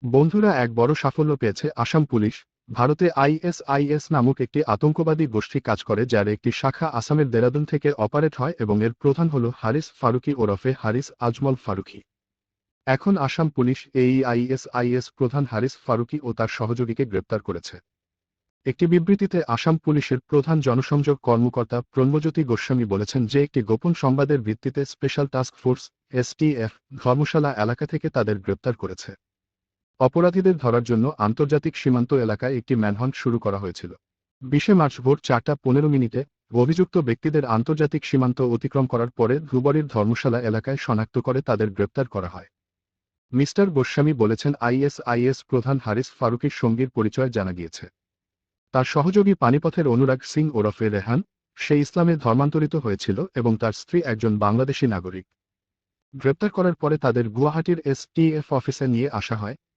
বন্ধুরা, এক বড় সাফল্য পেয়েছে আসাম পুলিশ। ভারতে আইএসআইএস নামক একটি আতঙ্কবাদী গোষ্ঠী কাজ করে, যার একটি শাখা আসামের দেরাদুন থেকে অপারেট হয় এবং এর প্রধান হল হারিস ফারুকি ওরফে হারিস আজমল ফারুকি। এখন আসাম পুলিশ এই আইএসআইএস প্রধান হারিস ফারুকি ও তার সহযোগীকে গ্রেপ্তার করেছে। একটি বিবৃতিতে আসাম পুলিশের প্রধান জনসংযোগ কর্মকর্তা প্রণবজ্যোতি গোস্বামী বলেছেন যে একটি গোপন সংবাদের ভিত্তিতে স্পেশাল টাস্ক ফোর্স এসটিএফ ধর্মশালা এলাকা থেকে তাদের গ্রেপ্তার করেছে। অপরাধীদের ধরার জন্য আন্তর্জাতিক সীমান্ত এলাকায় একটি ম্যানহান্ট শুরু করা হয়েছিল। 20 মার্চ ভোর 4:15 অভিযুক্ত ব্যক্তিদের আন্তর্জাতিক সীমান্ত অতিক্রম করার পরে ধুবড়ীর ধর্মশালা এলাকায় শনাক্ত করে তাদের গ্রেপ্তার করা হয়। মিস্টার গোস্বামী বলেছেন, আইএসআইএস প্রধান হারিস ফারুকির সঙ্গীর পরিচয় জানা গিয়েছে। তার সহযোগী পানিপথের অনুরাগ সিং ওরফে রেহান, সে ইসলামে ধর্মান্তরিত হয়েছিল এবং তার স্ত্রী একজন বাংলাদেশী নাগরিক। গ্রেপ্তার করার পরে তাদের গুয়াহাটির এসটিএফ অফিসে নিয়ে আসা হয়।